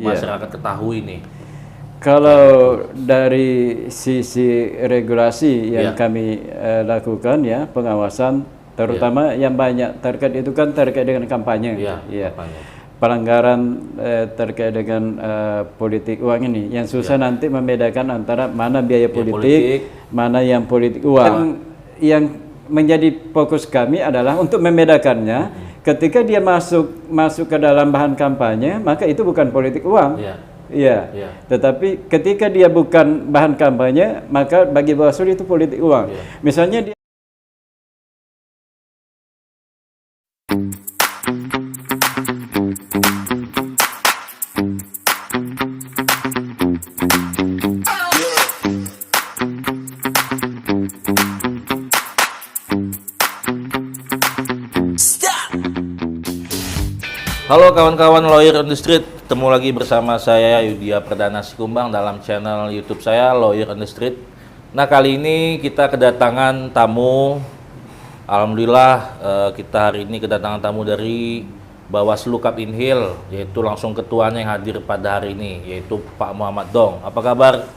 masyarakat ketahui nih? Kalau dari sisi regulasi yang kami lakukan ya, pengawasan terutama yang banyak terkait itu kan terkait dengan kampanye. Kampanye. Pelanggaran terkait dengan politik uang ini. Yang susah nanti membedakan antara mana biaya politik, mana yang politik uang. Yang menjadi fokus kami adalah untuk membedakannya. Ketika dia masuk ke dalam bahan kampanye, maka itu bukan politik uang. Iya. Tetapi ketika dia bukan bahan kampanye, maka bagi Bawaslu itu politik uang. Misalnya dia Halo kawan-kawan Lawyer on the Street, ketemu lagi bersama saya Yudhya Perdana Sikumbang dalam channel YouTube saya Lawyer on the Street. Nah, kali ini kita kedatangan tamu. Alhamdulillah kita hari ini kedatangan tamu dari Bawaslu Kapinhil, yaitu langsung ketuanya yang hadir pada hari ini, yaitu Pak Muhammad Dong. Apa kabar,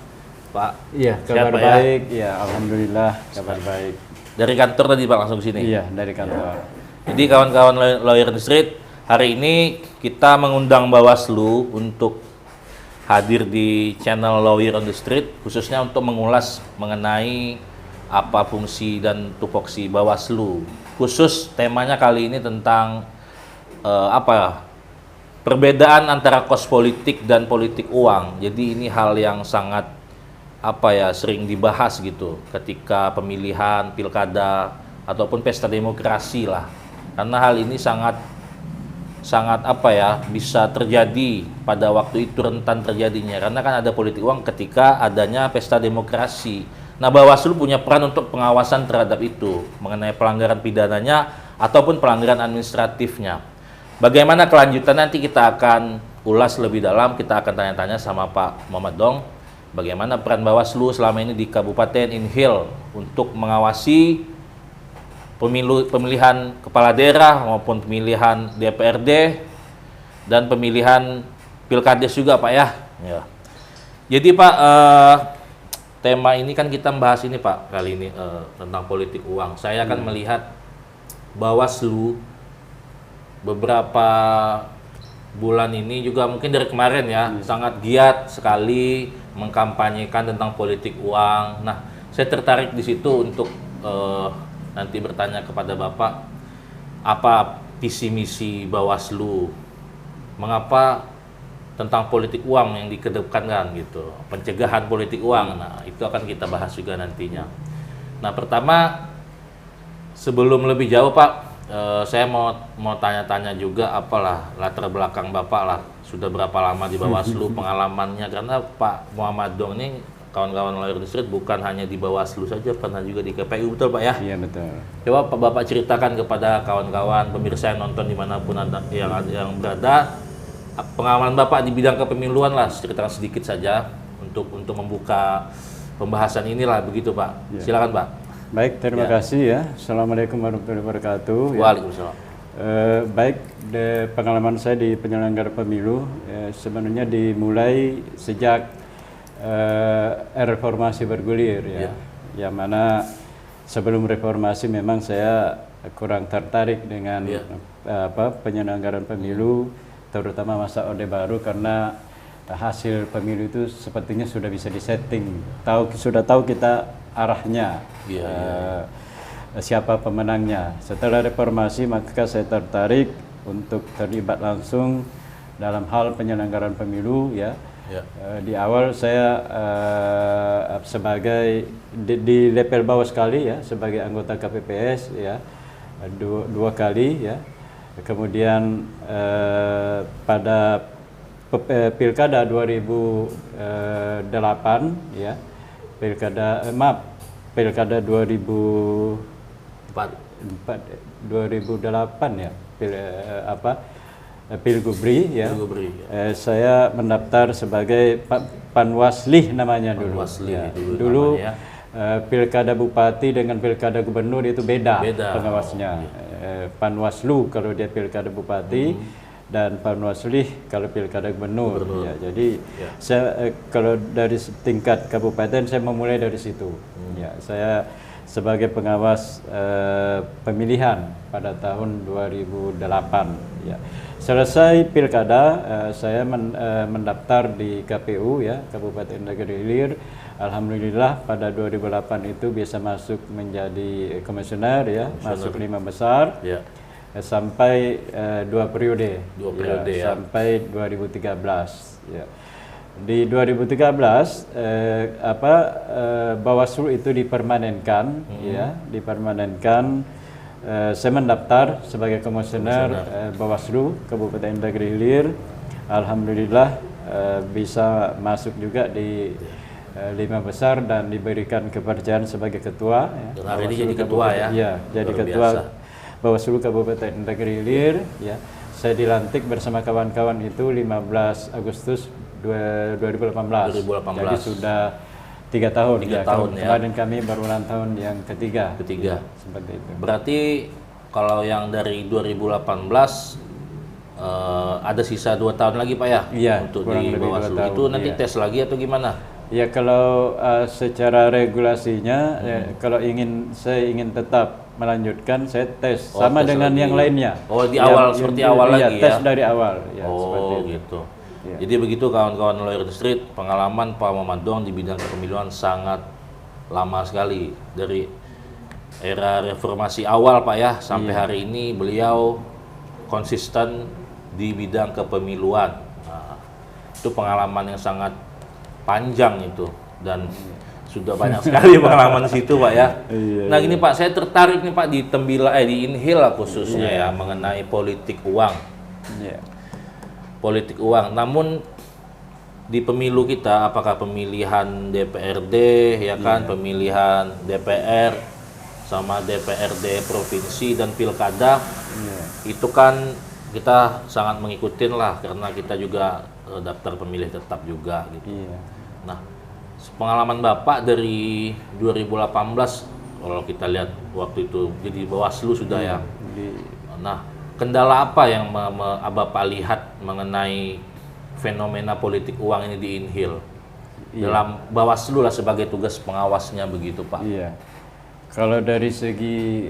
Pak? Iya, kabar baik. Ya, alhamdulillah kabar baik. Dari kantor tadi Pak langsung ke sini? Iya, dari kantor. Jadi kawan-kawan Lawyer on the Street, hari ini kita mengundang Bawaslu untuk hadir di channel Lawyer on the Street, khususnya untuk mengulas mengenai apa fungsi dan tupoksi Bawaslu. Khusus temanya kali ini tentang perbedaan antara kos politik dan politik uang. Jadi ini hal yang sangat sering dibahas gitu ketika pemilihan pilkada ataupun pesta demokrasi lah. Karena hal ini sangat bisa terjadi pada waktu itu, rentan terjadinya, karena kan ada politik uang ketika adanya pesta demokrasi. Nah, Bawaslu punya peran untuk pengawasan terhadap itu mengenai pelanggaran pidananya ataupun pelanggaran administratifnya. Bagaimana kelanjutan nanti kita akan ulas lebih dalam, kita akan tanya-tanya sama Pak Muhammad Dong bagaimana peran Bawaslu selama ini di Kabupaten Inhil untuk mengawasi pemilihan kepala daerah maupun pemilihan DPRD dan pemilihan pilkades juga Pak ya. Jadi Pak, tema ini kan kita membahas ini Pak kali ini tentang politik uang. Saya akan melihat Bawaslu beberapa bulan ini juga mungkin dari kemarin ya sangat giat sekali mengkampanyekan tentang politik uang. Nah, saya tertarik di situ untuk nanti bertanya kepada Bapak, apa visi misi Bawaslu, mengapa tentang politik uang yang dikedepankan gitu, pencegahan politik uang. Nah, itu akan kita bahas juga nantinya. Nah, pertama sebelum lebih jauh Pak, saya mau tanya-tanya juga apalah latar belakang Bapak lah, sudah berapa lama di Bawaslu pengalamannya, karena Pak Muhammad Dong ini kawan-kawan Lawyer on the Street bukan hanya di Bawaslu saja, pernah juga di KPU, betul Pak ya? Iya, betul. Coba Pak Bapak ceritakan kepada kawan-kawan pemirsa yang nonton dimanapun ada yang berada, pengalaman Bapak di bidang kepemiluan lah, ceritakan sedikit saja untuk membuka pembahasan inilah, begitu Pak. Silakan Pak. Baik, terima kasih ya. Assalamualaikum warahmatullahi wabarakatuh. Waalaikumsalam. Baik, pengalaman saya di penyelenggara pemilu sebenarnya dimulai sejak reformasi bergulir ya, yang mana sebelum reformasi memang saya kurang tertarik dengan penyelenggaraan pemilu, terutama masa Orde Baru, karena hasil pemilu itu sepertinya sudah bisa disetting, sudah tahu kita arahnya, siapa pemenangnya. Setelah reformasi maka saya tertarik untuk terlibat langsung dalam hal penyelenggaraan pemilu ya. Di awal saya sebagai di level bawah sekali ya, sebagai anggota KPPS ya, dua kali ya. Kemudian pada pilkada 2008 ya, pilkada 2008 ya, Pilgubri ya. Saya mendaftar sebagai Panwaslih namanya dulu. Dulu pilkada bupati dengan pilkada gubernur itu beda pengawasnya. Panwaslu kalau dia pilkada bupati, dan Panwaslu kalau pilkada gubernur. Ya, jadi Ya. saya kalau dari tingkat kabupaten saya memulai dari situ. Ya, saya sebagai pengawas pemilihan pada tahun 2008. Ya. Selesai pilkada, saya mendaftar di KPU ya, Kabupaten Negeri Hilir. Alhamdulillah pada 2008 itu bisa masuk menjadi komisioner ya, masuk 5 besar. Ya. Sampai 2 periode. Dua periode ya. Sampai 2013 ya. Di 2013 Bawaslu itu dipermanenkan ya, dipermanenkan. Saya mendaftar sebagai komisioner Bawaslu Kabupaten Negeri Hilir. Alhamdulillah bisa masuk juga di 5 besar dan diberikan kepercayaan sebagai ketua ya. Dan hari ini jadi ketua ya. Iya, jadi Luar ketua biasa. Bawaslu Kabupaten Negeri Hilir ya. Saya dilantik bersama kawan-kawan itu 15 Agustus 2018. 2018. Jadi sudah 3 tahun. 3 tahun ya. Kemarin kami baru ulang tahun yang ketiga. Ketiga. Seperti itu. Berarti kalau yang dari 2018 ada sisa 2 tahun lagi Pak ya? Iya, untuk kurang di lebih 2 Bawaslu. tahun, Itu nanti iya. tes lagi atau gimana? Ya kalau secara regulasinya kalau saya ingin tetap melanjutkan, saya tes Oh, sama tes dengan lagi. yang lainnya. Oh, di awal, seperti awal lagi tes ya? dari awal ya, seperti Oh itu. gitu. Iya. Jadi begitu kawan-kawan Lawyer the Street, pengalaman Pak Muhammad Dong di bidang kepemiluan sangat lama sekali. Dari era reformasi awal Pak ya, sampai hari ini beliau konsisten di bidang kepemiluan. Nah, itu pengalaman yang sangat panjang itu, dan sudah banyak sekali pengalaman di situ Pak ya. Iya, Nah gini Pak, saya tertarik nih Pak di di Inhil lah khususnya ya, mengenai politik uang. Iya. Politik uang. Namun di pemilu kita, apakah pemilihan DPRD ya kan, pemilihan DPR sama DPRD provinsi dan pilkada, itu kan kita sangat mengikutin lah, karena kita juga daftar pemilih tetap juga gitu. Iya. Nah, pengalaman Bapak dari 2018 kalau kita lihat waktu itu jadi Bawaslu sudah ya. Nah, kendala apa yang Bapak lihat mengenai fenomena politik uang ini di Inhil? Dalam Bawaslu lah sebagai tugas pengawasnya begitu Pak. Iya. Kalau dari segi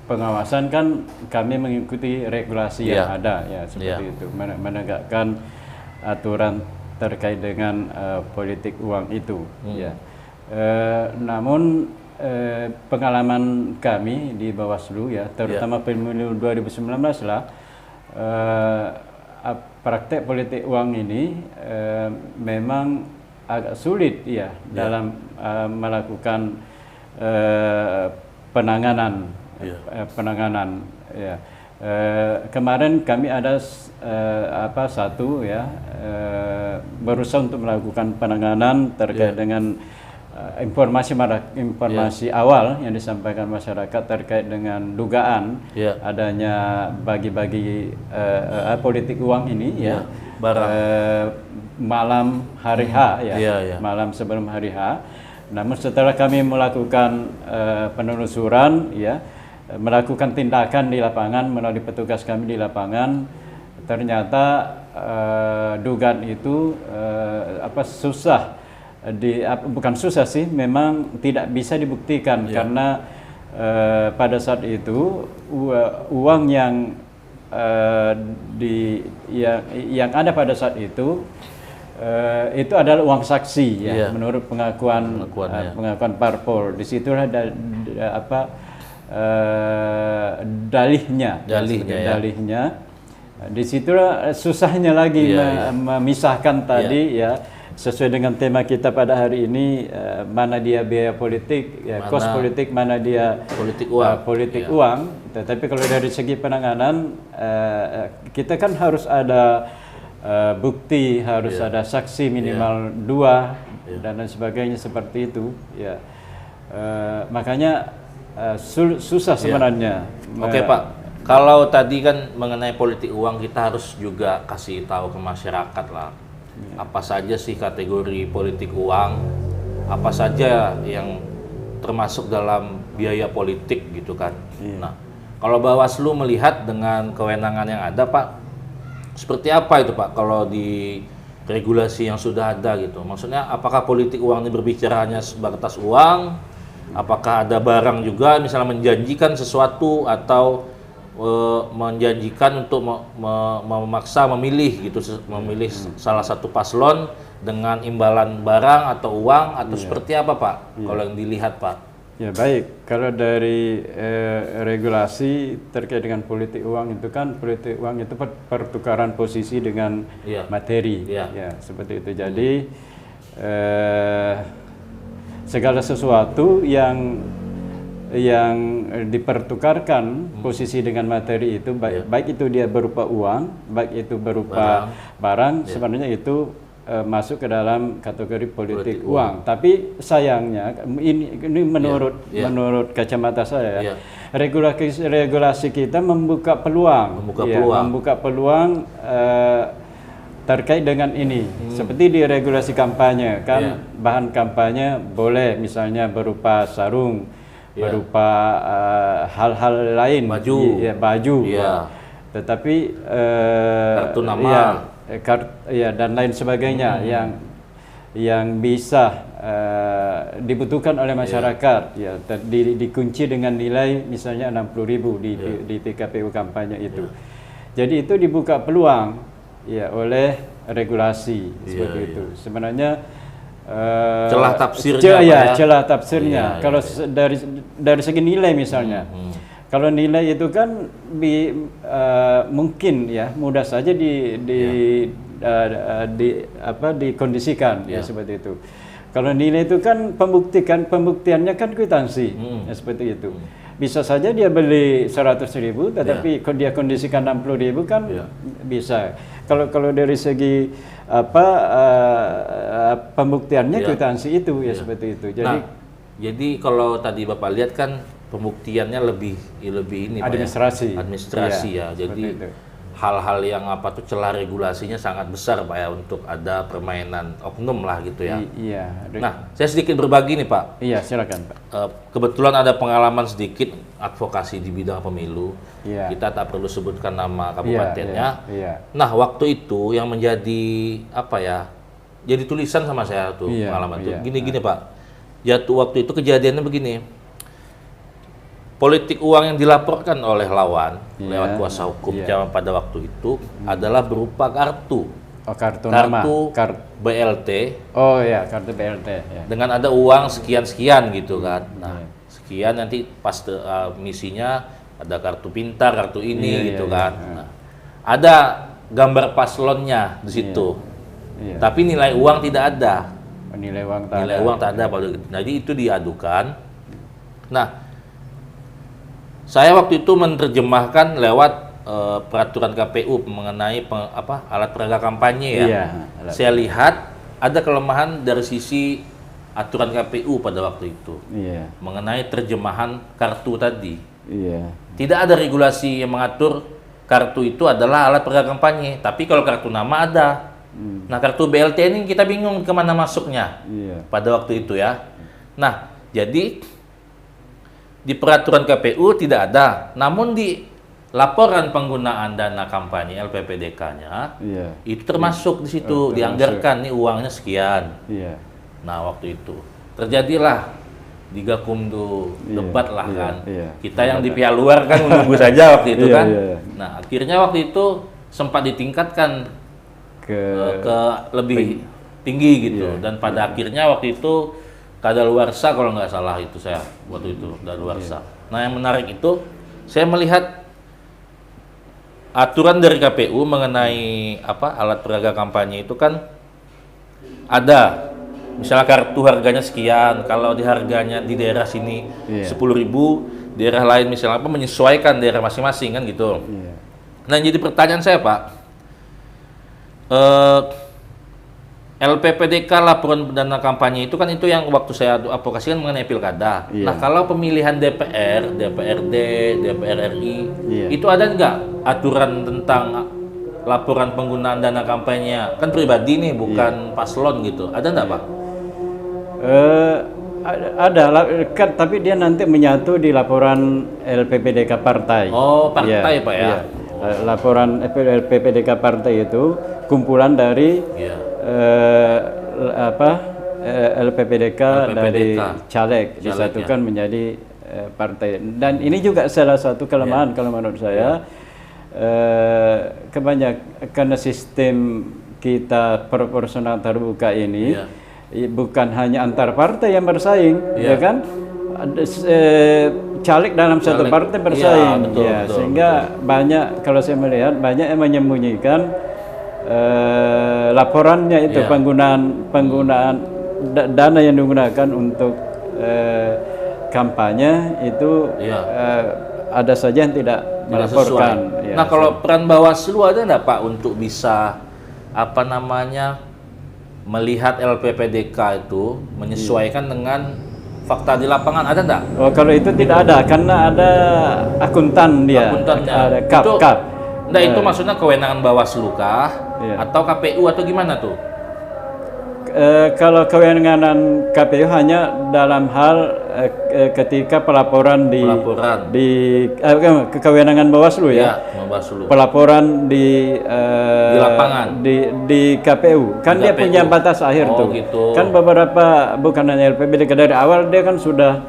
pengawasan kan kami mengikuti regulasi yang ada ya, seperti itu, menegakkan aturan terkait dengan politik uang itu ya. Namun pengalaman kami di Bawaslu ya, terutama pemilu 2019 lah, praktek politik uang ini memang agak sulit ya dalam melakukan penanganan ya. Kemarin kami ada satu ya berusaha untuk melakukan penanganan terkait dengan informasi awal yang disampaikan masyarakat terkait dengan dugaan adanya bagi-bagi politik uang ini ya, malam hari H ya, malam sebelum hari H. Namun setelah kami melakukan penelusuran ya, melakukan tindakan di lapangan melalui petugas kami di lapangan, ternyata dugaan itu susah bukan susah sih, memang tidak bisa dibuktikan karena pada saat itu uang yang yang ada pada saat itu adalah uang saksi ya, menurut pengakuan parpol. Di situ ada dalihnya. Di situ susahnya lagi memisahkan tadi ya, sesuai dengan tema kita pada hari ini, mana dia biaya politik, kos politik, mana dia politik uang. Tetapi kalau dari segi penanganan, kita kan harus ada bukti, harus ada saksi minimal 2 dan lain sebagainya seperti itu. Ya, makanya susah sebenarnya. Oke Pak, kalau tadi kan mengenai politik uang, kita harus juga kasih tahu ke masyarakat lah. Apa saja sih kategori politik uang, apa saja yang termasuk dalam biaya politik gitu kan. Nah, kalau Bawaslu melihat dengan kewenangan yang ada Pak, seperti apa itu Pak kalau di regulasi yang sudah ada gitu? Maksudnya apakah politik uang ini berbicara hanya sebatas uang? Apakah ada barang juga misalnya menjanjikan sesuatu atau menjanjikan untuk memaksa memilih gitu, memilih salah satu paslon dengan imbalan barang atau uang atau seperti apa Pak? Kalau yang dilihat Pak? Ya baik, kalau dari regulasi terkait dengan politik uang itu kan politik uang itu pertukaran posisi dengan materi, ya seperti itu. Jadi segala sesuatu yang dipertukarkan posisi dengan materi itu baik itu dia berupa uang, baik itu berupa barang sebenarnya itu masuk ke dalam kategori politik uang. Tapi sayangnya ini menurut kacamata saya regulasi kita membuka peluang terkait dengan ini. Seperti di regulasi kampanye kan bahan kampanye boleh misalnya berupa sarung, berupa hal-hal lain, baju. Tetapi kartu nama, dan lain sebagainya yang bisa dibutuhkan oleh masyarakat, dikunci dengan nilai misalnya 60.000 di PKPU kampanye itu. Jadi itu dibuka peluang oleh regulasi seperti itu. Sebenarnya celah tafsirnya, celah tafsirnya. Kalau dari segi nilai misalnya. Kalau nilai itu kan mungkin mudah saja dikondisikan seperti itu. Kalau nilai itu kan pembuktiannya kan kwitansi seperti itu. Bisa saja dia beli 100.000 tetapi dia kondisikan 60.000 kan bisa. Kalau dari segi pembuktiannya kwitansi itu seperti itu. Jadi kalau tadi Bapak lihat kan pembuktiannya lebih ini administrasi ya. Jadi hal-hal yang celah regulasinya sangat besar Pak ya untuk ada permainan oknum lah gitu ya. Nah, saya sedikit berbagi nih Pak. Iya, silakan Pak. Kebetulan ada pengalaman sedikit advokasi di bidang pemilu. Kita tak perlu sebutkan nama kabupatennya. Nah, waktu itu yang menjadi jadi tulisan sama saya tuh pengalaman tuh. Gini Pak. Waktu itu kejadiannya begini. Politik uang yang dilaporkan oleh lawan lewat kuasa hukum zaman pada waktu itu adalah berupa kartu. Kartu BLT. Kartu BLT. Dengan ada uang sekian-sekian gitu kan. Nah, sekian nanti pas misinya ada kartu pintar, kartu ini gitu kan. Nah, ada gambar paslonnya di situ. Tapi nilai uang tidak ada. Nilai uang tak ada pada gitu. Jadi itu diadukan. Nah, saya waktu itu menerjemahkan lewat peraturan KPU mengenai alat peraga kampanye Saya lihat ada kelemahan dari sisi aturan KPU pada waktu itu mengenai terjemahan kartu tadi. Tidak ada regulasi yang mengatur kartu itu adalah alat peraga kampanye. Tapi kalau kartu nama ada. Nah, kartu BLT ini kita bingung kemana masuknya pada waktu itu ya. Nah, jadi di peraturan KPU tidak ada, namun di laporan penggunaan dana kampanye LPPDK-nya itu termasuk di situ, dianggarkan nih uangnya sekian. Nah, waktu itu terjadilah di Gakumdu debat lah kan. Kita yang di pihak luar kan menunggu saja waktu itu kan. Nah, akhirnya waktu itu sempat ditingkatkan ke lebih tinggi gitu dan pada akhirnya waktu itu kadaluarsa kalau nggak salah itu saya waktu itu kadaluarsa. Nah, yang menarik itu saya melihat aturan dari KPU mengenai alat peraga kampanye itu kan ada misalnya kartu harganya sekian, kalau di harganya di daerah sini 10.000, daerah lain misalnya menyesuaikan daerah masing-masing kan gitu. Nah, jadi pertanyaan saya Pak, LPPDK laporan dana kampanye itu kan itu yang waktu saya advokasikan mengenai pilkada. Nah, kalau pemilihan DPR, DPRD, DPR RI, itu ada nggak aturan tentang laporan penggunaan dana kampanye? Kan pribadi nih, bukan paslon gitu. Ada nggak Pak? Ada kan, tapi dia nanti menyatu di laporan LPPDK partai. Oh, partai Pak ya. Laporan LPPDK partai itu kumpulan dari LPPDK dari caleg disatukan menjadi partai. Dan ini juga salah satu kelemahan kalau menurut saya. Kebanyakan karena sistem kita proporsional terbuka ini bukan hanya antar partai yang bersaing, ya kan? Caleg dalam satu partai bersaing, betul, sehingga banyak, kalau saya melihat banyak yang menyembunyikan laporannya itu penggunaan dana yang digunakan untuk kampanye itu ada saja yang tidak melaporkan. Nah, kalau peran Bawaslu ada nggak Pak untuk bisa melihat LPPDK itu menyesuaikan dengan fakta di lapangan, ada nggak? Oh, kalau itu tidak ada karena ada akuntan dia. Akuntannya. Ada kap. Nah, itu maksudnya kewenangan Bawaslu kah? Atau KPU atau gimana tuh? Kalau kewenangan KPU hanya dalam hal ketika pelaporan di kewenangan Bawaslu Bawaslu. Pelaporan di lapangan di KPU kan dia punya batas akhir tuh. Gitu. Kan beberapa bukan hanya LPPDK dari awal dia kan sudah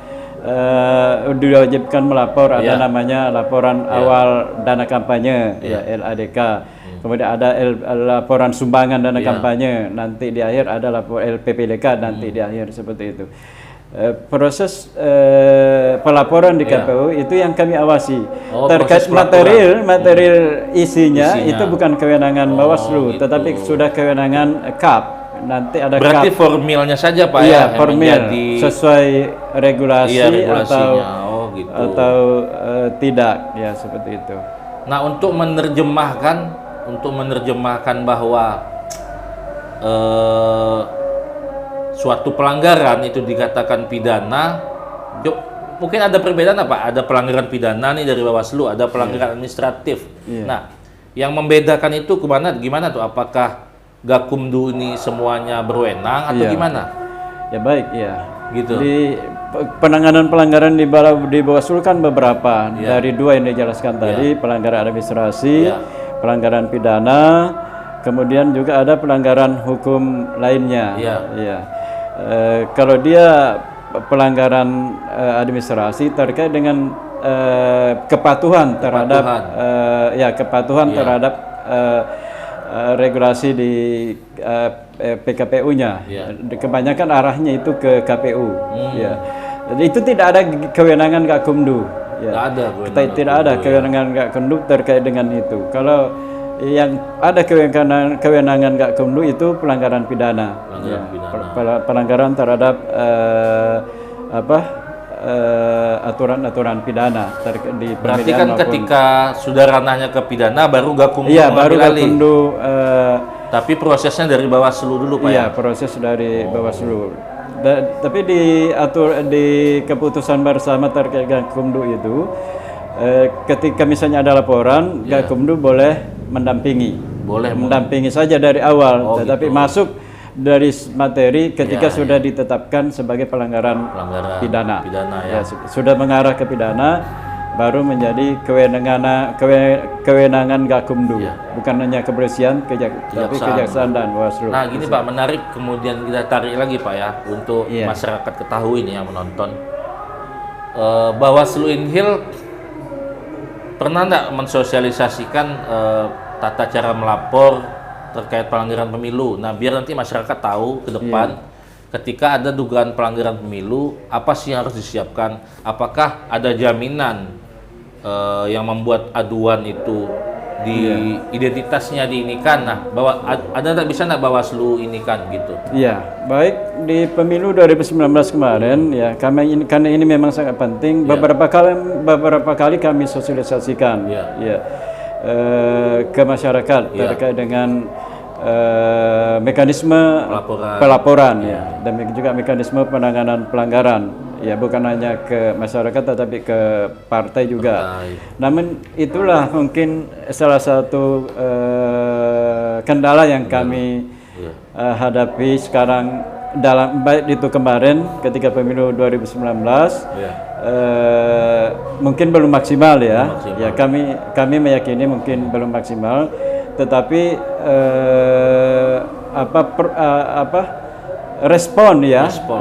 diwajibkan melapor, ada namanya laporan awal dana kampanye LADK. Kemudian ada laporan sumbangan dana kampanye, nanti di akhir ada laporan LPPDK, nanti di akhir seperti itu. Proses pelaporan di KPU itu yang kami awasi. Terkait material isinya itu bukan kewenangan Bawaslu, gitu. Tetapi sudah kewenangan KAP. Nanti ada berarti formilnya saja Pak formil sesuai regulasi atau tidak ya seperti itu. Nah, untuk menerjemahkan bahwa suatu pelanggaran itu dikatakan pidana, mungkin ada perbedaan apa? Ada pelanggaran pidana nih dari Bawaslu, ada pelanggaran administratif. Nah, yang membedakan itu gimana tuh? Apakah Gakumdu ini semuanya berwenang atau gimana? Ya baik, gitu. Di penanganan pelanggaran di Bawaslu kan beberapa, dari dua yang dijelaskan tadi, pelanggaran administrasi, pelanggaran pidana, kemudian juga ada pelanggaran hukum lainnya. Kalau dia pelanggaran administrasi terkait dengan kepatuhan terhadap regulasi di PKPU-nya. Kebanyakan arahnya itu ke KPU. Jadi itu tidak ada kewenangan Gakumdu. Tidak ada kewenangan Gakumdu terkait dengan itu. Kalau yang ada kewenangan Gakumdu itu pelanggaran pidana. Pelanggaran terhadap aturan-aturan pidana di pemilihan. Berarti kan ketika sudah ranahnya ke pidana baru Gakumdu baru Gakumdu. Tapi prosesnya dari Bawaslu dulu Pak. Proses dari Bawaslu. Tapi di keputusan bersama terkait Gakumdu itu ketika misalnya ada laporan, Gakumdu boleh mendampingi saja dari awal, tetapi masuk dari materi ketika sudah ditetapkan sebagai pelanggaran pidana. Sudah mengarah ke pidana, baru menjadi kewenangan Gakumdu, bukan hanya kebersihan tapi kejaksaan dan Bawaslu. Nah gini Pak, menarik, kemudian kita tarik lagi Pak untuk masyarakat ketahui nih yang menonton. Bawaslu Inhil pernah nggak mensosialisasikan tata cara melapor terkait pelanggaran pemilu? Nah, biar nanti masyarakat tahu ke depan ketika ada dugaan pelanggaran pemilu, apa sih yang harus disiapkan? Apakah ada jaminan yang membuat aduan itu di identitasnya diinikan? Nah, bahwa ada bisa nggak Bawaslu inikan gitu? Baik di pemilu 2019 kemarin karena ini memang sangat penting. Beberapa kali kami sosialisasikan ke masyarakat terkait dengan mekanisme pelaporan dan juga mekanisme penanganan pelanggaran, bukan hanya ke masyarakat tetapi ke partai juga. Namun itulah mungkin salah satu kendala yang kami hadapi sekarang baik itu kemarin ketika pemilu 2019 mungkin belum maksimal ya. maksimal. Ya kami meyakini mungkin belum maksimal, tetapi respon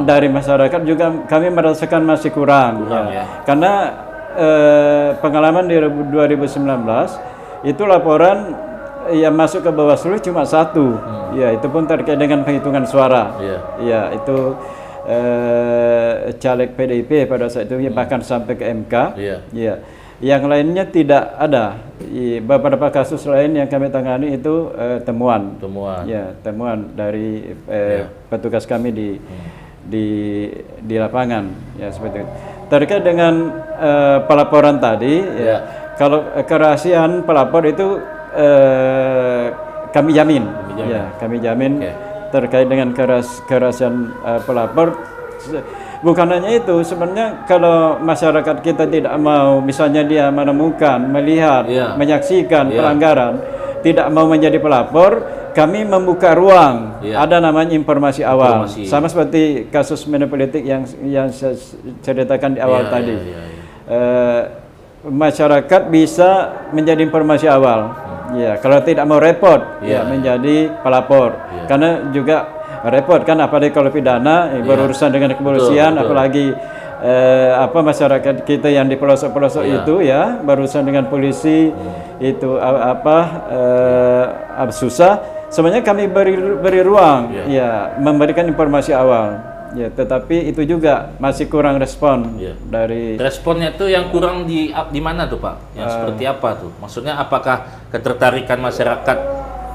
dari masyarakat juga kami merasakan masih kurang ya. Karena pengalaman di 2019 itu laporan yang masuk ke Bawaslu cuma satu, ya itu pun terkait dengan penghitungan suara, ya itu caleg PDIP pada saat itu, bahkan sampai ke MK, ya. Yang lainnya tidak ada. Beberapa kasus lain yang kami tangani itu temuan dari petugas kami di lapangan, ya seperti itu. Terkait dengan pelaporan tadi, kalau kerahasiaan pelapor itu kami jamin. Kami jamin terkait dengan kerahasiaan pelapor. Bukan hanya itu, sebenarnya kalau masyarakat kita tidak mau, misalnya dia menemukan, melihat, menyaksikan pelanggaran, tidak mau menjadi pelapor, kami membuka ruang. Ada namanya informasi awal. Sama seperti kasus politik yang saya ceritakan di awal tadi. Masyarakat bisa menjadi informasi awal. Ya, kalau tidak mau repot, menjadi pelapor. Karena juga repot kan, apalagi kalau pidana berurusan dengan kepolisian, apalagi masyarakat kita yang di pelosok-pelosok itu berurusan dengan polisi, itu susah. Sebenarnya kami beri ruang, memberikan informasi awal. Ya, tetapi itu juga masih kurang respon dari. Responnya tuh yang kurang di mana tuh Pak? Yang seperti apa tuh? Maksudnya apakah ketertarikan masyarakat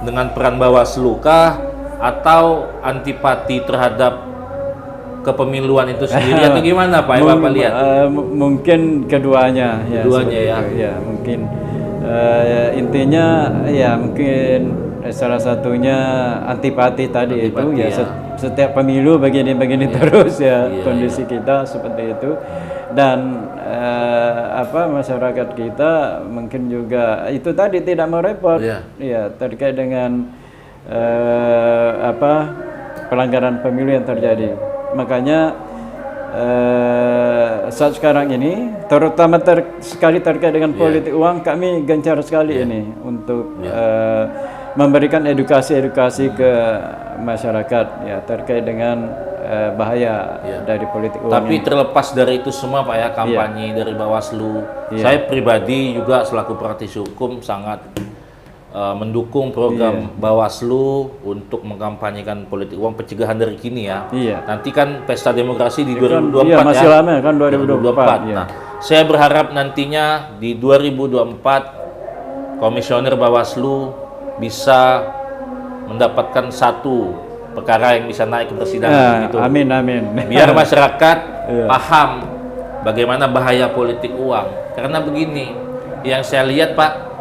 dengan peran Bawaslu kah, atau antipati terhadap kepemiluan itu sendiri atau gimana Pak? Bapak lihat? Mungkin keduanya. Ya, mungkin intinya mungkin salah satunya antipati tadi itu setiap pemilu begini terus kondisi kita seperti itu. Dan masyarakat kita mungkin juga itu tadi tidak mau repot terkait dengan pelanggaran pemilu yang terjadi. Makanya saat sekarang ini terutama sekali terkait dengan politik uang, kami gencar sekali ini untuk memberikan edukasi ke masyarakat terkait dengan bahaya dari politik uang. Tapi terlepas dari itu semua Pak kampanye dari Bawaslu, saya pribadi juga selaku praktisi hukum sangat mendukung program Bawaslu untuk mengkampanyekan politik uang, pencegahan dari kini Nanti kan pesta demokrasi di 2024 masih lama kan 2024. Nah, saya berharap nantinya di 2024 komisioner Bawaslu bisa mendapatkan satu perkara yang bisa naik ke persidangan gitu. Amin. Biar masyarakat paham bagaimana bahaya politik uang. Karena begini, yang saya lihat Pak,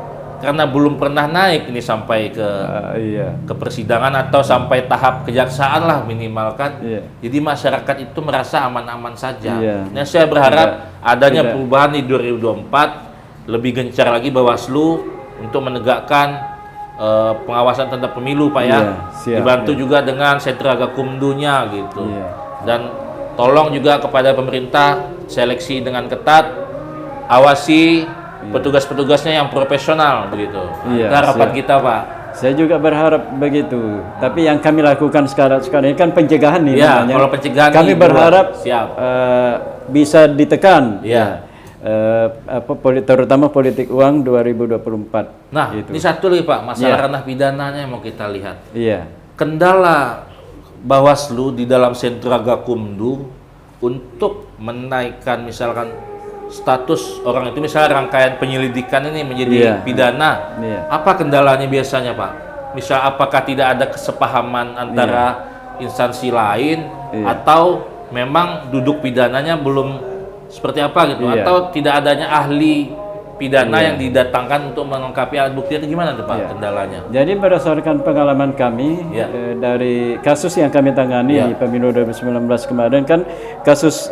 karena belum pernah naik ini sampai ke persidangan atau sampai tahap kejaksaan lah minimal kan. Jadi masyarakat itu merasa aman-aman saja. Nah, saya berharap adanya perubahan di 2024, lebih gencar lagi Bawaslu untuk menegakkan pengawasan terhadap pemilu Pak dibantu juga dengan sentra gakumdunya gitu. Dan tolong juga kepada pemerintah seleksi dengan ketat, awasi petugas-petugasnya yang profesional begitu. Itu harapan kita Pak. Saya juga berharap begitu. Tapi yang kami lakukan sekarang ini kan pencegahan nih namanya. Kalau pencegahan kami berharap siap. Bisa ditekan. Terutama politik uang 2024. Nah, gitu. Ini satu lagi Pak, masalah ranah pidananya mau kita lihat. Iya. Kendala Bawaslu di dalam sentra gakumdu untuk menaikkan misalkan status orang itu, misalnya rangkaian penyelidikan ini menjadi pidana. Apa kendalanya biasanya Pak? Misal apakah tidak ada kesepahaman antara instansi lain atau memang duduk pidananya belum seperti apa gitu, atau tidak adanya ahli pidana yang didatangkan untuk melengkapi alat bukti, itu gimana tuh Pak kendalanya? Jadi berdasarkan pengalaman kami dari kasus yang kami tangani di pemilu 2019 kemarin kan, kasus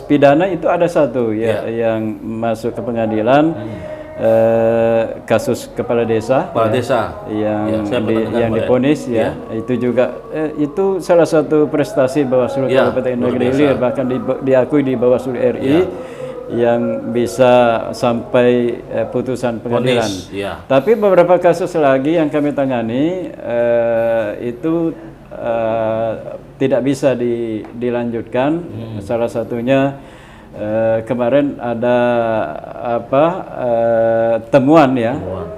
pidana itu ada satu yang masuk ke pengadilan kasus kepala desa, Kepala desa. yang saya pernah dengar, yang Pak, diponis ya. Itu juga itu salah satu prestasi Bawaslu Kabupaten Negeri Ilir, bahkan diakui di Bawaslu RI yang bisa sampai putusan pengadilan. Tapi beberapa kasus lagi yang kami tangani itu tidak bisa dilanjutkan. Salah satunya kemarin ada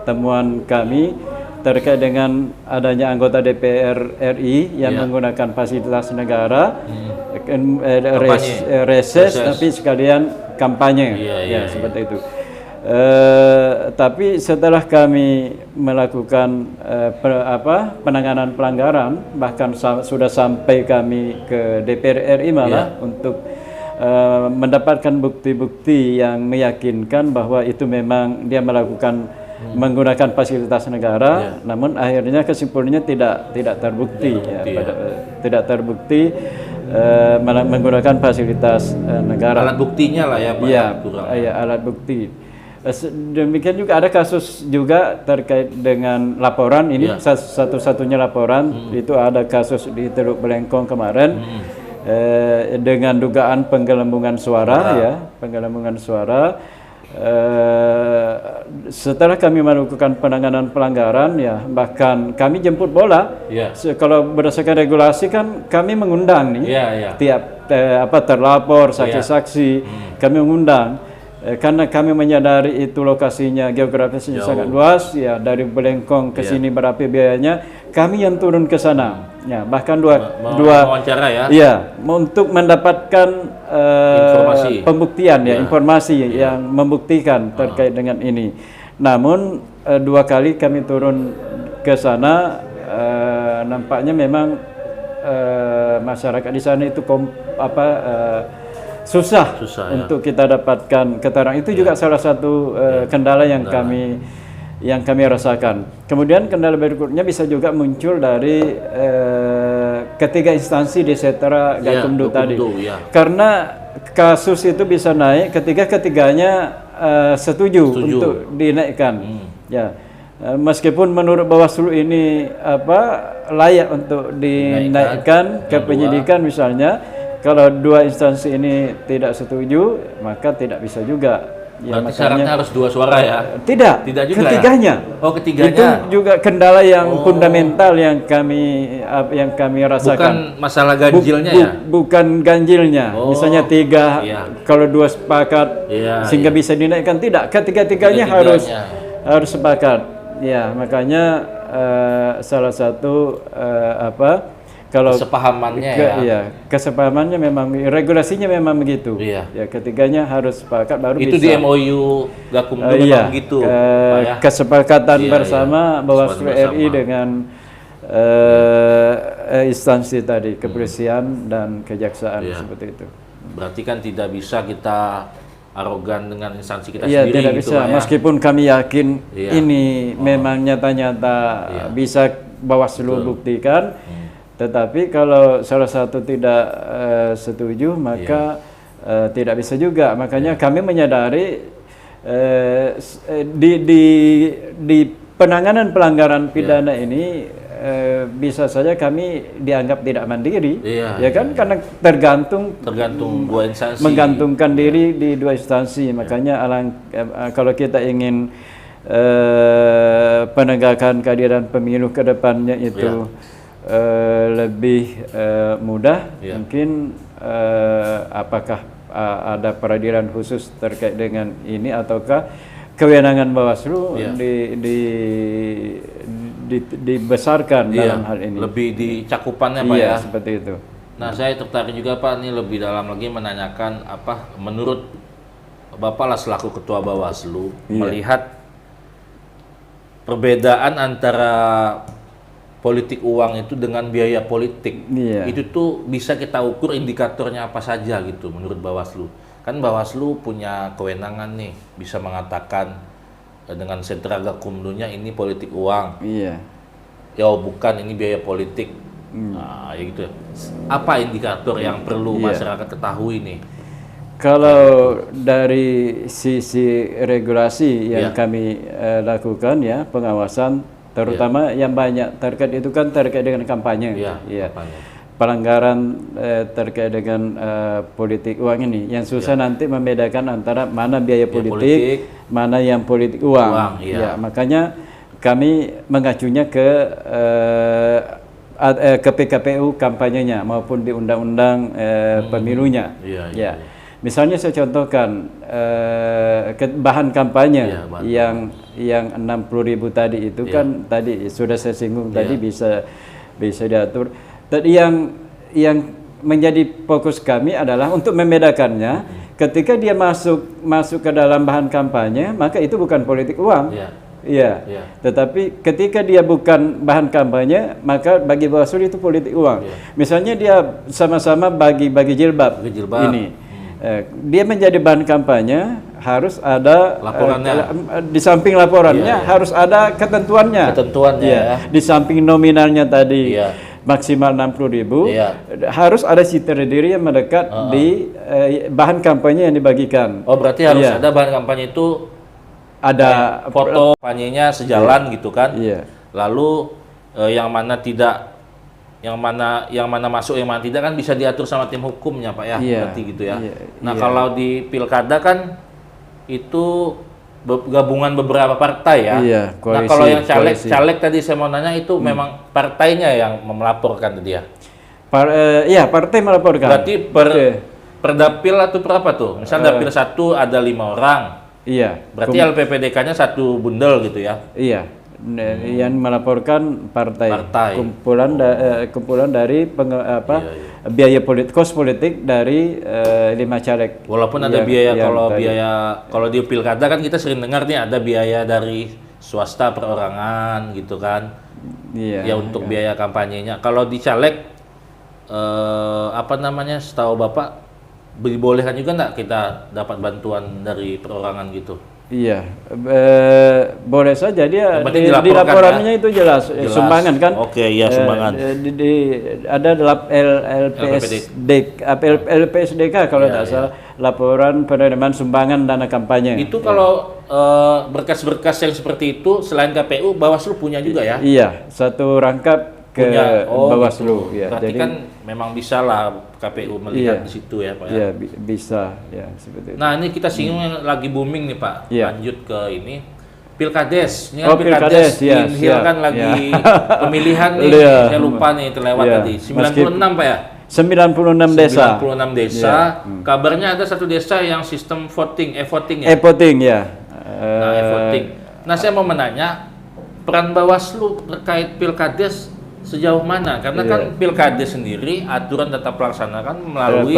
temuan kami terkait dengan adanya anggota DPR RI yang menggunakan fasilitas negara, reses tapi sekalian kampanye, seperti itu. Tapi setelah kami melakukan penanganan pelanggaran, bahkan sudah sampai kami ke DPR RI malah untuk mendapatkan bukti-bukti yang meyakinkan bahwa itu memang dia melakukan menggunakan fasilitas negara, namun akhirnya kesimpulannya tidak terbukti, tidak terbukti menggunakan fasilitas negara. Alat buktinya lah ya Pak. Iya, alat bukti. Demikian juga ada kasus juga terkait dengan laporan ini, satu-satunya laporan itu ada kasus di Teluk Belengkong kemarin. Dengan dugaan penggelembungan suara, penggelembungan suara. Setelah kami melakukan penanganan pelanggaran, bahkan kami jemput bola. Kalau berdasarkan regulasi kan kami mengundang nih, tiap terlapor, saksi-saksi, kami mengundang. Karena kami menyadari itu lokasinya geografisnya sangat luas, dari Belengkong ke sini berapa biayanya, kami yang turun ke sana. Bahkan dua wawancara untuk mendapatkan pembuktian, informasi yang membuktikan terkait dengan ini. Namun 2 kali kami turun ke sana, nampaknya memang masyarakat di sana itu susah untuk kita dapatkan keterangan. Itu juga salah satu kendala yang kami rasakan. Kemudian kendala berikutnya bisa juga muncul dari ketiga instansi di Setara Gakumdu tadi. Karena kasus itu bisa naik ketika ketiganya setuju untuk dinaikkan. Meskipun menurut Bawaslu ini layak untuk dinaikkan ke penyidikan misalnya, kalau 2 instansi ini tidak setuju, maka tidak bisa juga. Berarti syaratnya harus 2 suara ya? Tidak juga. Ketiganya. Ketiganya. Itu juga kendala yang fundamental yang kami rasakan. Bukan masalah ganjilnya Bukan ganjilnya. Misalnya 3, kalau 2 sepakat sehingga bisa dinaikkan, tidak. Ketiga-tiganya harus sepakat. Makanya salah satu kalau kesepahamannya kesepahamannya memang regulasinya memang begitu. Ketiganya harus sepakat baru itu bisa. Di MOU Gakumdu memang begitu. Kesepakatan bersama Bawaslu RI dengan instansi tadi, kepolisian dan kejaksaan, seperti itu. Berarti kan tidak bisa kita arogan dengan instansi kita sendiri. Tidak bisa. Meskipun kami yakin ini memang nyata-nyata bisa Bawaslu buktikan. Tetapi kalau salah satu tidak setuju, maka tidak bisa juga. Makanya kami menyadari di penanganan pelanggaran pidana ini bisa saja kami dianggap tidak mandiri, karena tergantung 2 instansi, menggantungkan diri di 2 instansi. Makanya kalau kita ingin penegakan keadilan pemilu ke depannya itu lebih mudah, mungkin apakah ada peradilan khusus terkait dengan ini, ataukah kewenangan Bawaslu dibesarkan dalam hal ini, lebih di cakupannya Pak seperti itu. Nah, saya tertarik juga Pak, ini lebih dalam lagi menanyakan menurut Bapak lah selaku Ketua Bawaslu melihat perbedaan antara politik uang itu dengan biaya politik, itu tuh bisa kita ukur indikatornya apa saja gitu menurut Bawaslu. Kan Bawaslu punya kewenangan nih, bisa mengatakan dengan Sentra Gakumdunya ini politik uang. Bukan, ini biaya politik. Nah, gitu. Apa indikator yang perlu masyarakat ketahui nih? Kalau dari sisi regulasi yang kami lakukan ya, pengawasan terutama yang banyak terkait itu kan terkait dengan kampanye. Kampanye. Pelanggaran terkait dengan politik uang ini. Yang susah nanti membedakan antara mana biaya politik, mana yang politik uang. Makanya kami mengacunya ke PKPU kampanyenya maupun di undang-undang pemilunya. Misalnya saya contohkan bahan kampanye yang 60.000 tadi itu kan tadi sudah saya singgung tadi bisa diatur. Tadi yang menjadi fokus kami adalah untuk membedakannya ketika dia masuk ke dalam bahan kampanye maka itu bukan politik uang. Tetapi ketika dia bukan bahan kampanye maka bagi Bawaslu itu politik uang. Misalnya dia sama-sama bagi jilbab ini. Dia menjadi bahan kampanye harus ada laporannya. Di samping laporannya harus ada ketentuannya. Di samping nominalnya tadi maksimal 60.000 harus ada citra diri yang mendekat di bahan kampanye yang dibagikan. Oh berarti harus ada bahan kampanye itu ada foto kampanyenya sejalan gitu kan? Lalu yang mana tidak, yang mana masuk, yang mana tidak kan bisa diatur sama tim hukumnya Pak ya, berarti gitu ya. Nah kalau di pilkada kan itu gabungan beberapa partai ya. Koalisi, nah kalau yang caleg tadi saya mau nanya itu memang partainya yang melaporkan tadi ya? Partai melaporkan. Berarti per dapil atau berapa tuh? Misal dapil 1 ada 5 orang. Berarti LPPDK-nya 1 bundel gitu ya? Yang melaporkan partai. Kumpulan dari biaya politik, kos politik dari 5 caleg. Walaupun ada biaya kalau di pilkada kan kita sering dengar nih ada biaya dari swasta perorangan gitu kan. Untuk biaya kampanyenya. Kalau di caleg setahu Bapak dibolehkan juga nggak kita dapat bantuan dari perorangan gitu? Boleh saja dia di laporannya itu jelas. Sumbangan kan? Sumbangan. Ada LPSDK kalau tidak salah, laporan penerimaan sumbangan dana kampanye. Itu kalau berkas-berkas yang seperti itu selain KPU, Bawaslu punya juga ya? Satu rangkap ke Bawaslu. Gitu. Berarti kan memang bisa lah KPU melihat di situ ya Pak ya? Bisa ya seperti itu. Nah ini kita singgung yang lagi booming nih Pak, lanjut ke ini Pilkades. Ini kan Pilkades kan lagi pemilihan nih, saya lupa nih terlewat tadi. 96 Pak ya? 96 desa. 96 desa. Kabarnya ada satu desa yang sistem voting, e-voting ya? E-voting ya. E-voting. Nah saya mau menanya peran Bawaslu terkait Pilkades sejauh mana? Karena kan Pilkades sendiri aturan tetap pelaksanakan melalui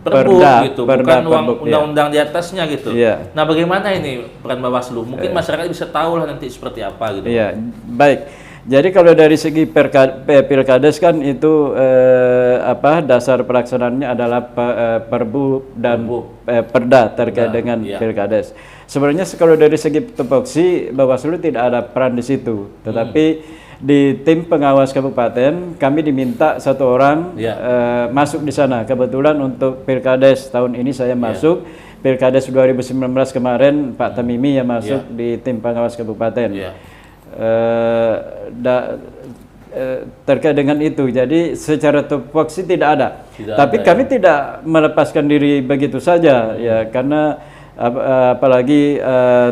perbu gitu, bukan undang-undang di atasnya gitu. Nah, bagaimana ini peran Bawaslu? Mungkin masyarakat bisa tahu lah nanti seperti apa gitu. Baik. Jadi kalau dari segi Pilkades kan itu dasar pelaksanaannya adalah perbu dan perda terkait dengan Pilkades. Sebenarnya kalau dari segi tupoksi Bawaslu tidak ada peran di situ, tetapi di tim pengawas kabupaten kami diminta 1 orang masuk di sana. Kebetulan untuk Pilkades tahun ini saya masuk. Pilkades 2019 kemarin Pak Tamimi yang masuk di tim pengawas kabupaten. Terkait dengan itu, jadi secara tupoksi tidak ada. Tapi kami tidak melepaskan diri begitu saja ya, karena apalagi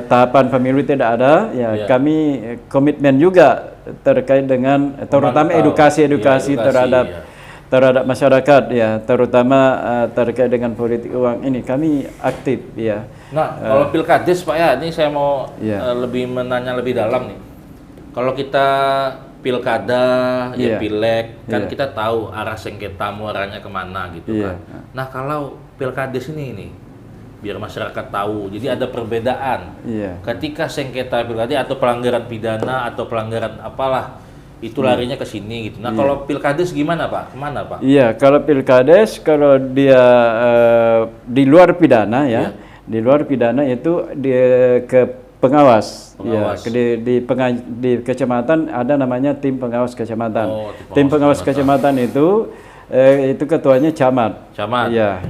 tahapan pemilu tidak ada kami komitmen juga terkait dengan terutama edukasi terhadap masyarakat ya, terutama terkait dengan politik uang ini kami aktif ya. Nah kalau Pilkades Pak ya, ini saya mau lebih menanya lebih dalam nih. Kalau kita pilkada pileg kan kita tahu arah sengketa muaranya kemana gitu kan. Nah kalau Pilkades ini biar masyarakat tahu. Jadi ada perbedaan. Ketika sengketa pilkada atau pelanggaran pidana atau pelanggaran apalah itu larinya ke sini gitu. Nah, kalau Pilkades gimana, Pak? Kemana, Pak? Kalau Pilkades kalau dia di luar pidana di luar pidana itu ke pengawas. Di kecamatan ada namanya tim pengawas kecamatan. Tim pengawas kecamatan itu itu ketuanya camat. Camat. Iya.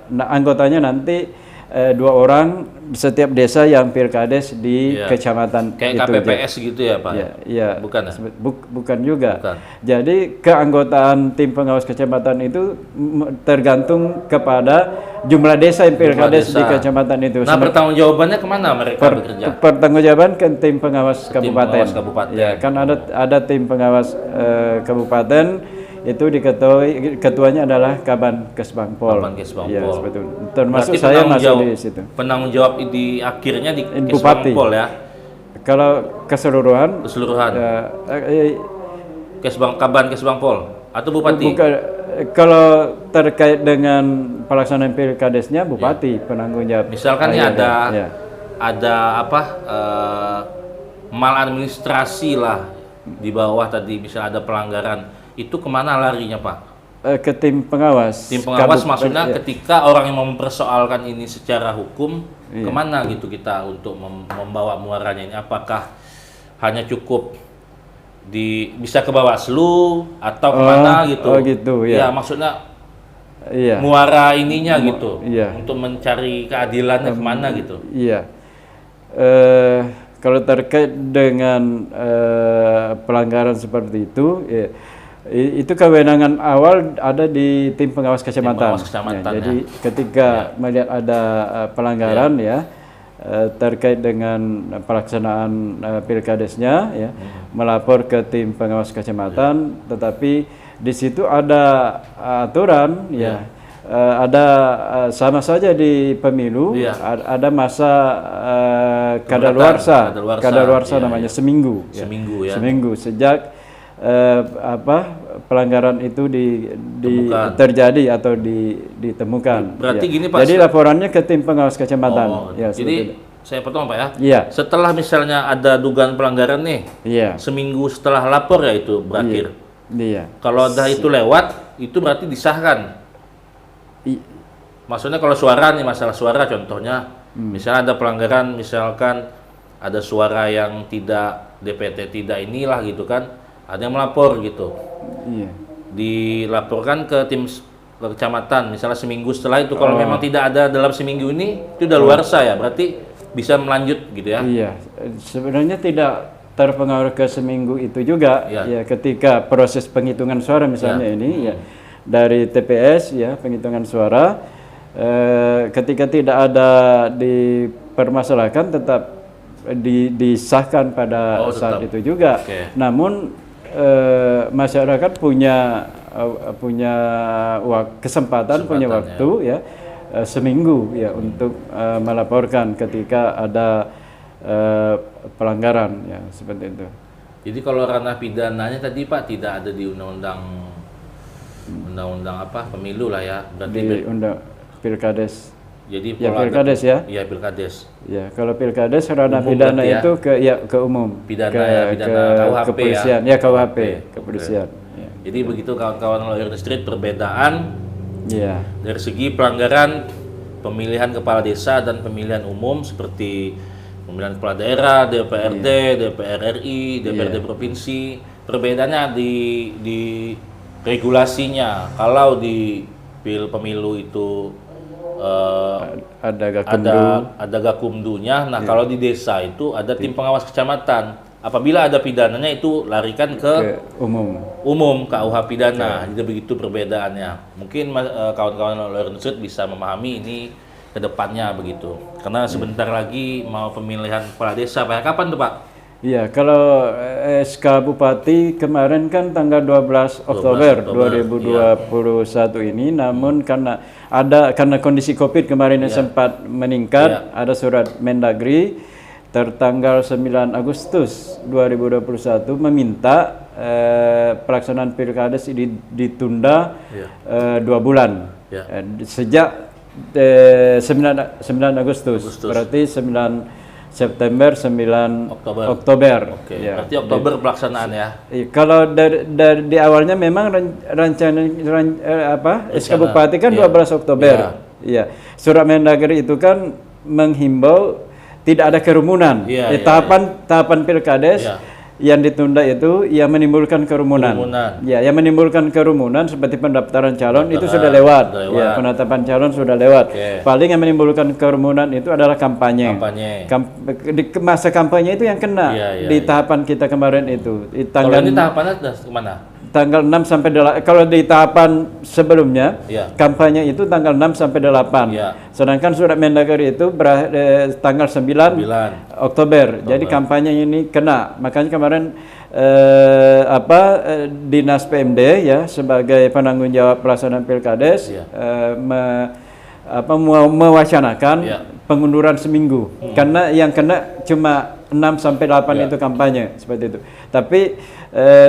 Nah, anggotanya nanti 2 orang setiap desa yang pilkades di kecamatan kayak itu. KPPS gitu ya Pak? Iya. Bukan ya? Bukan juga. Bukan. Jadi keanggotaan tim pengawas kecamatan itu tergantung kepada jumlah desa yang pilkades di kecamatan itu. Nah, pertanggungjawabannya kemana mereka bekerja? Pertanggungjawaban ke tim pengawas kabupaten. Tim pengawas kabupaten. Ya, kan ada tim pengawas kabupaten. Itu ketuanya adalah Kaban Kesbangpol. Kaban Kesbangpol. Ya, betul. Termasuk saya masuk di situ. Penanggung jawab di akhirnya di Bupati. Kesbangpol ya. Kalau keseluruhan. Kaban Kesbangpol atau Bupati? Kalau terkait dengan pelaksanaan pilkadesnya Bupati penanggung jawab. Misalkan ada apa maladministrasi lah di bawah tadi, misalnya ada pelanggaran. Itu kemana larinya Pak? Ke tim pengawas. Tim pengawas maksudnya ketika orang yang mempersoalkan ini secara hukum, kemana gitu kita untuk membawa muaranya ini? Apakah hanya cukup bisa ke Bawaslu atau kemana gitu? Oh gitu ya. Ya maksudnya muara ininya gitu, untuk mencari keadilannya kemana gitu? Iya. Kalau terkait dengan pelanggaran seperti itu kewenangan awal ada di tim pengawas kecamatan. Jadi ketika melihat ada pelanggaran terkait dengan pelaksanaan pilkadesnya melapor ke tim pengawas kecamatan, tetapi di situ ada aturan ada sama saja di pemilu ada masa kadaluarsa namanya seminggu sejak pelanggaran itu terjadi atau ditemukan. Berarti gini Pak. Jadi laporannya ke tim pengawas kecamatan. Jadi saya potong Pak ya. Iya. Setelah misalnya ada dugaan pelanggaran nih, seminggu setelah lapor ya itu berakhir. Iya. Kalau ada itu lewat, itu berarti disahkan. Maksudnya kalau suara nih, masalah suara contohnya, misalnya ada pelanggaran, misalkan ada suara yang tidak DPT tidak inilah gitu kan. Ada yang melapor gitu, dilaporkan ke tim kecamatan, misalnya seminggu setelah itu. Kalau memang tidak ada dalam seminggu ini, itu udah luarsa ya, berarti bisa melanjut gitu ya? Iya, sebenarnya tidak terpengaruh ke seminggu itu juga. Ketika proses penghitungan suara misalnya ini dari TPS penghitungan suara, ketika tidak ada dipermasalahkan tetap disahkan pada saat itu juga. Namun masyarakat punya kesempatan, punya waktu seminggu untuk melaporkan ketika ada pelanggaran seperti itu. Jadi kalau ranah pidananya tadi Pak tidak ada di undang-undang pemilu lah ya, berarti di undang pilkades. Jadi pilkades Iya, pilkades. Ya, kalau pilkades ranah pidana itu ke umum. Pidana KUHP kepolisian. KUHP, kepolisian. Jadi begitu kawan-kawan Lawyer the Street, perbedaan dari segi pelanggaran pemilihan kepala desa dan pemilihan umum seperti pemilihan kepala daerah, DPRD, DPR RI, DPRD provinsi. Perbedaannya di regulasinya. Kalau di pemilu itu ada gakumdunya. Nah, kalau di desa itu ada tim pengawas kecamatan. Apabila ada pidananya itu larikan ke umum KUH pidana. Jadi begitu perbedaannya. Mungkin kawan-kawan Lawyer Institute bisa memahami ini ke depannya begitu. Karena sebentar lagi mau pemilihan kepala desa. Kapan tuh Pak? Iya, kalau SK Bupati kemarin kan tanggal 12 Oktober 2021 ini, namun karena kondisi Covid kemarin yang sempat meningkat, ada surat Mendagri tertanggal 9 Agustus 2021 meminta pelaksanaan pilkades ditunda 2 bulan sejak 9 Agustus, berarti 9 September 9 Oktober. Berarti Oktober pelaksanaan ya. Kalau dari di awalnya memang SK Bupati kan 12 Oktober. Iya. Surat Mendagri itu kan menghimbau tidak ada kerumunan. Tahapan pilkades yang ditunda itu yang menimbulkan kerumunan. Ya, yang menimbulkan kerumunan seperti pendaftaran calon itu sudah lewat. Ya, penetapan calon sudah lewat. Paling yang menimbulkan kerumunan itu adalah kampanye. Di masa kampanye itu yang kena di tahapan kita kemarin itu. Kalau ini tahapannya sudah kemana? Tanggal 6 sampai 8. Kalau di tahapan sebelumnya, kampanye itu tanggal 6 sampai 8. Sedangkan surat Mendagri itu tanggal 9 Oktober. Jadi kampanye ini kena. Makanya kemarin Dinas PMD ya sebagai penanggung jawab pelaksanaan Pilkades mewacanakan pengunduran seminggu. Karena yang kena cuma 6 sampai 8 itu kampanye seperti itu. Tapi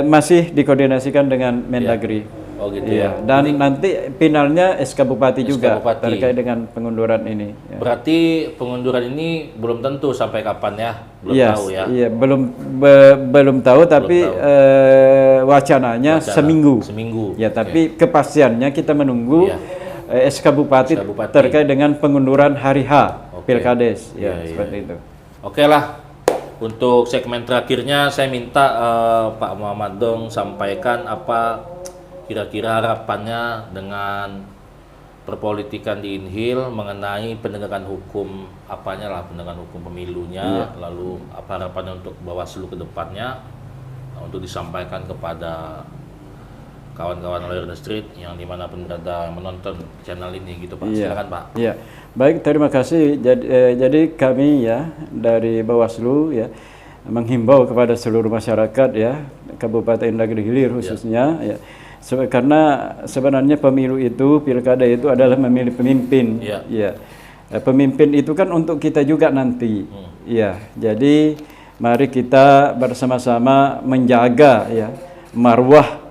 masih dikoordinasikan dengan Mendagri. Oh gitu ya. Dan nanti finalnya SK Bupati juga terkait dengan pengunduran ini. Berarti pengunduran ini belum tentu sampai kapan ya? Belum tahu ya? Iya, belum tahu tapi wacananya seminggu. Ya, tapi kepastiannya kita menunggu SK Bupati terkait dengan pengunduran hari H Pilkades. Seperti itu. Oke lah. Untuk segmen terakhirnya saya minta Pak Muhammad Dong sampaikan apa kira-kira harapannya dengan perpolitikan di Inhil mengenai penegakan hukum penegakan hukum pemilunya, lalu apa harapannya untuk Bawaslu ke depannya untuk disampaikan kepada kawan-kawan Lawyer on the Street yang dimanapun berada menonton channel ini gitu Pak. Silakan Pak. Iya. Baik, terima kasih. Jadi kami ya dari Bawaslu ya menghimbau kepada seluruh masyarakat ya Kabupaten Negeri Hilir khususnya ya. Karena sebenarnya pemilu itu, pilkada itu adalah memilih pemimpin. Ya. Pemimpin itu kan untuk kita juga nanti. Ya. Jadi mari kita bersama-sama menjaga ya marwah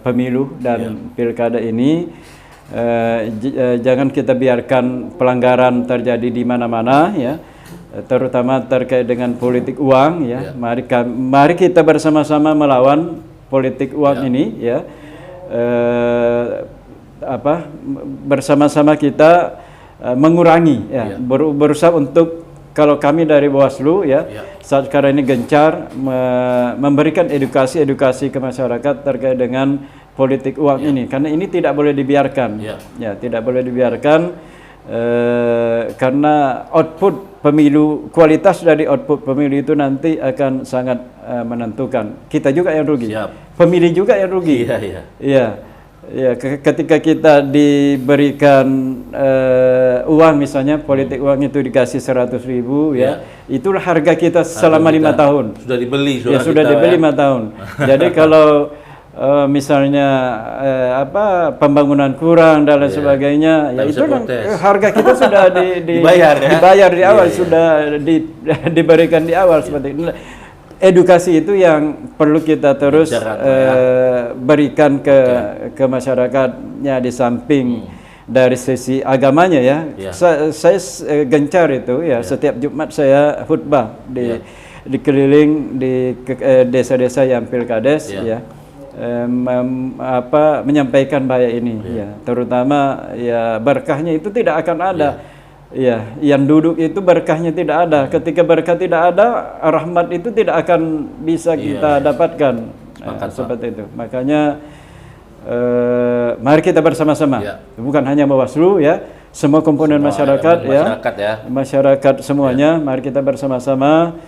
pemilu dan pilkada ini. Jangan kita biarkan pelanggaran terjadi di mana-mana ya, terutama terkait dengan politik uang ya. Mari kita bersama-sama melawan politik uang ini ya. Bersama-sama kita mengurangi ya, berusaha untuk kalau kami dari Bawaslu ya saat sekarang ini gencar memberikan edukasi ke masyarakat terkait dengan politik uang ini, karena ini tidak boleh dibiarkan. Tidak boleh dibiarkan karena output pemilu, kualitas dari output pemilu itu nanti akan sangat menentukan. Kita juga yang rugi, pemilih juga yang rugi. Ketika kita diberikan uang misalnya politik uang itu dikasih 100.000 itulah harga kita selama 5 tahun. Sudah dibeli sudah dibeli 5 tahun. Jadi kalau misalnya pembangunan kurang dan lain sebagainya itu harga kita sudah dibayar di awal, sudah diberikan di awal seperti itu. Edukasi itu yang perlu kita terus berikan ke masyarakatnya di samping dari sisi agamanya ya. Saya gencar itu ya, setiap Jumat saya khutbah di keliling di desa-desa yang Pilkades ya. Menyampaikan bahaya ini ya, terutama ya berkahnya itu tidak akan ada. Yang duduk itu berkahnya tidak ada. Ketika berkah tidak ada, rahmat itu tidak akan bisa kita dapatkan. Seperti itu. Makanya mari kita bersama-sama. Bukan hanya Bawaslu ya, semua komponen masyarakat masyarakat semuanya, mari kita bersama-sama.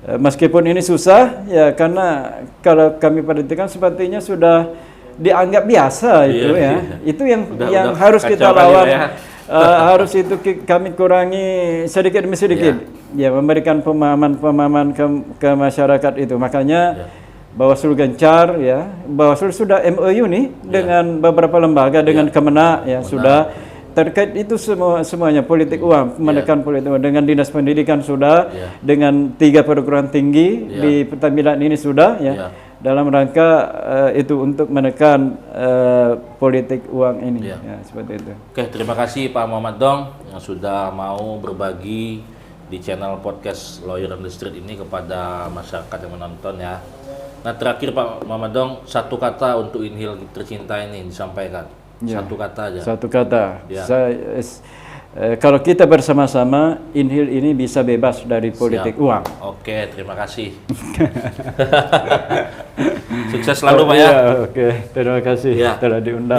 Meskipun ini susah ya, karena kalau kami perhatikan sepertinya sudah dianggap biasa itu itu yang harus kita lawan. Harus itu kami kurangi sedikit demi sedikit memberikan pemahaman ke masyarakat itu. Makanya Bawaslu gencar ya, Bawaslu sudah MOU nih dengan beberapa lembaga, dengan Kemenak sudah terkait itu semuanya politik uang, menekan politik uang, dengan Dinas Pendidikan sudah, dengan 3 perguruan tinggi di Tampilan ini sudah dalam rangka itu untuk menekan politik uang ini seperti itu. Oke, terima kasih Pak Muhammad Dong yang sudah mau berbagi di channel podcast Lawyer on the Street ini kepada masyarakat yang menonton ya. Nah terakhir Pak Muhammad Dong, satu kata untuk Inhil tercinta ini disampaikan. Satu kata aja. Satu kata. kalau kita bersama-sama, Inhil ini bisa bebas dari politik uang. Oke, terima kasih. Sukses selalu Pak ya. Oke, terima kasih telah diundang.